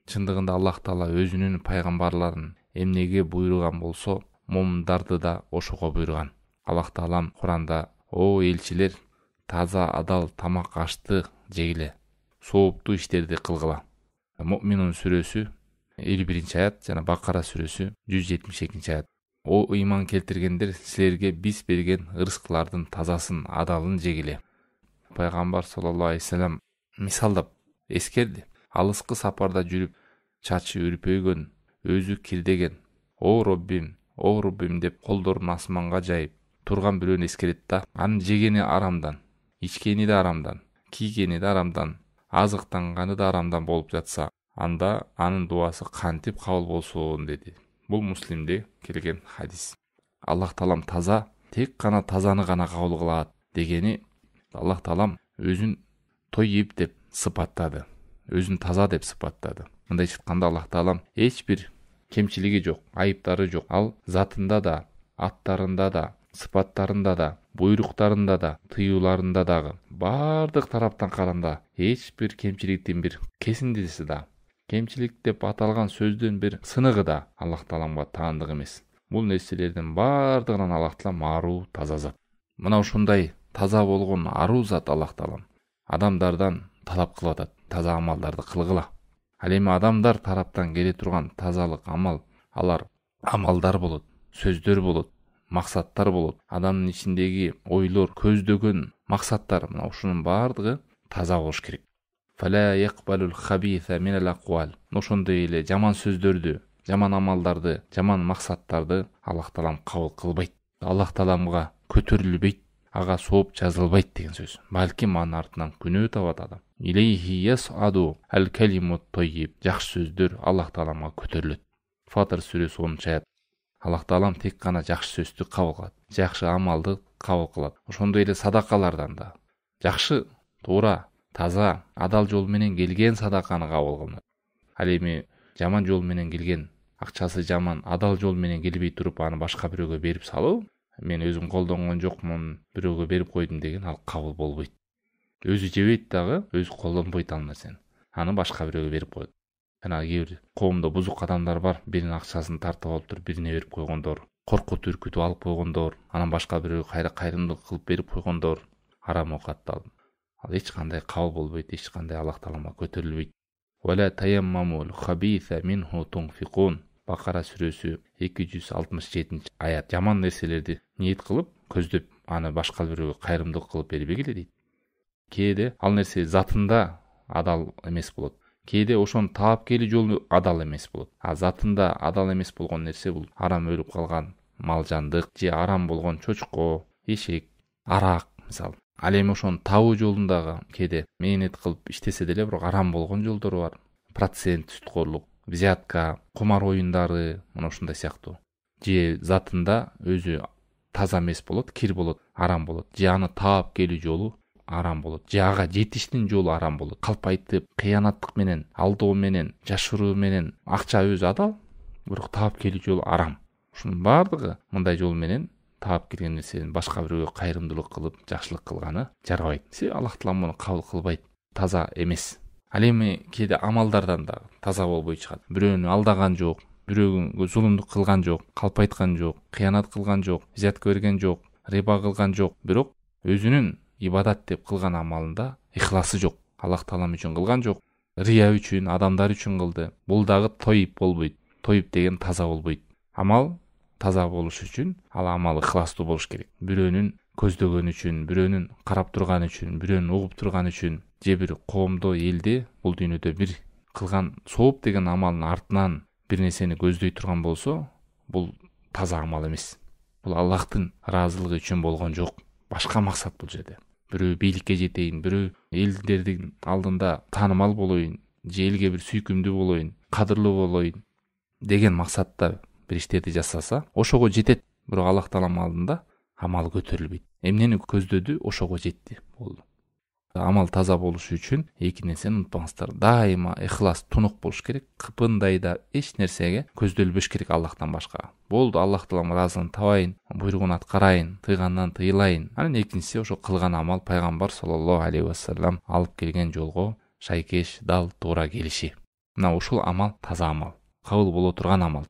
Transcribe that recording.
Чындыгында Аллах Таала өзүнүн пайгамбарларын эмнеге буйруган болсо, момундарды да ошого буйруган. Аллах Таалам Куранда: "О элчилер, таза адал тамак ашты жегиле, сооптуу иштерди кылгыла." Муъминун сүрөсү 51-аят жана Бакара сүрөсү 172-аят. О ыйман келтиргендер, силерге биз берген ырыскылардын тазасын, адалын жегиле. Пайгамбар саллаллаху алейхи вассалам мисалдап эскерди. Алыскы сапарда жүрүп, чачы үрпөйгөн, өзү кирдеген, "О Роббим" деп колдорун асманга жайып турган бирөөнү эскерет да, анын жегени арамдан, ичкени да арамдан, кийгени да арамдан, азыктанганы да арамдан болуп жатса, анда анын дуасы кантип кабыл болсун деди. Бул Муслимде келген хадис. Аллах Таалам таза, тек гана тазаны гана кабыл кылат дегени, Аллах Таалам өзүн тойиб деп сыпаттады. Өзүн таза деп сыпаттады. Мындайча айтканда Аллах Таалам эч бир кемчилиги жок, айыптары жок. Ал затында да, аттарында да, сыпаттарында да, буйруктарында да, тыюуларында дагы бардык тараптан караганда эч бир кемчиликтин бир кесиндиси да, кемчилик деп аталган сөздүн бир сыныгы да Аллах Тааламга таандык эмес. Бул нерселердин бардыгынан Аллах Таалам аруу, таза зат. Мына ушундай таза болгон аруу зат Аллах Таалам адамдардан талап кылып атат, таза амалдарды кылгыла. Ал эми адамдар тараптан келе турган тазалык амал, алар амалдар болот, сөздөр болот, максаттар болот. Адамдын ичиндеги ойлор, көздөгөн максаттар, мына ушунун бардыгы таза болуш керек. Фала якбалул хабиса минал аквал. Ошондой эле жаман сөздөрдү, жаман амалдарды, жаман максаттарды Аллах Таалам кабыл кылбайт. Аллах Тааламга көтөрүлбөйт, ага сооп жазылбайт деген сөз. Балким анын артынан күнөө табат адам. Илейхи ясаду ал-калимут тойиб. Жакшы сөздөр Аллах Тааламга көтөрүлөт. Фатыр сүрөсү 10-аят. Аллах Таалам тек гана жакшы сөздү кабыл кылат, жакшы амалды кабыл кылат. Ошондой эле садакалардан да жакшы, туура, таза, адал жол менен келген садаканы кабыл кылынат. Ал эми жаман жол менен келген, акчасы жаман, адал жол менен келбей туруп аны башка бирөөгө берип салуу, мен өзүм колдонгон жокмун, бирөөгө берип койдум деген, ал кабыл болбойт. Өзү жебейт дагы, өзү колдонбойт ал нерсени. Аны башка бирөөгө берип коет. Жана кээ бир коомдо бузук адамдар бар, биринин акчасын тартып алып туруп бирине берип койгондор, коркутуп үркүтүп алып койгондор, анан башка бирөөгө кайрымдуулук кылып берип койгондор, арам окаттал. Ал эч кандай кабыл болбойт, эч кандай Аллах Тааламга көтөрүлбөйт. Вала таяммамул хабиса минху тунфикун. Бакара сүрөсү 267-аят. Жаман нерселерди ниет кылып, көздөп, аны башка бирөөгө кайрымдуулук кылып бербегиле дейт. Кээде ал нерсе затында адал эмес болот. Кээде ошону таап келүү жолу адал эмес болот. А затында адал эмес болгон нерсе бул арам өлүп калган малжандык же арам болгон чочко, эшек, арак мисалы. Ал эми ошону табуу жолундагы кээде мээнет кылып иштесе деле, бирок арам болгон жолдору бар. Процент, сүткөрлүк, взятка, кумар оюндары, мына ушундай сыяктуу. Же затында өзү таза эмес болот, кир болот, арам болот. Же аны таап келүү жолу арам болот. Же ага жетиштин жолу арам болот. Калп айтып, кыянаттык менен, алдоо менен, жашыруу менен, акча өзү адал, бирок таап келүү жолу арам. Ушунун бардыгы мындай жол менен таап келген нерсени башка бирөөгө кайрымдуулук кылып, жакшылык кылганы жарабайт. Аллах Таала муну кабыл кылбайт, таза эмес. Ал эми кээде амалдардан да таза болбой чыгат. Бирөөнү алдаган жок, бирөөгө зулумдук кылган жок, калп айткан жок, кыянат кылган жок, взятка берген жок, риба кылган жок, бирок өзүнүн ибадат деп кылган амалында ихласы жок. Аллах Таалам үчүн кылган жок, рия үчүн, адамдар үчүн кылды. Бул дагы тоюп болбойт. Тоюп деген таза болбойт. Амал таза болуш үчүн ал амал ихластуу болуш керек. Бирөөнүн көздөгөн үчүн, бирөөнүн карап турган үчүн, бирөөнүн угуп турган үчүн, же бир коомдо, элде, бул дүйнөдө бир кылган сооп деген амалдын артынан бир нерсени көздөй турган болсо, бул таза амал эмес. Бул Аллахтын ыраазылыгы үчүн болгон жок. Башка максат бул жерде. Бирөө бийликке жетейин, бирөө элдердин алдында таанымал болоюн, же элге бир сүйкүмдүү болоюн, кадырлуу болоюн деген максатта бир иштерди жасаса, ошого жетет. Бирок Аллах Таалам алдында амал көтөрүлбөйт. Эмнени көздөдү, ошого жетти. Болду. Амал таза болуш үчүн эки нерсени унутпаңыздар. Дайыма ихлас, тунук болуш керек. Кыпындай да эч нерсеге көздөлбөш керек Аллахтан башка. Болду, Аллах Таалам ыраазылыгын табайын, буйругун аткарайын, тыйгандан тыйылайын. Анан экинчиси ошо кылган амал пайгамбар саллаллаху алейхи вассалам алып келген жолго шайкеш, дал, туура келиши. мына ушул амал таза амал, кабыл боло турган амал.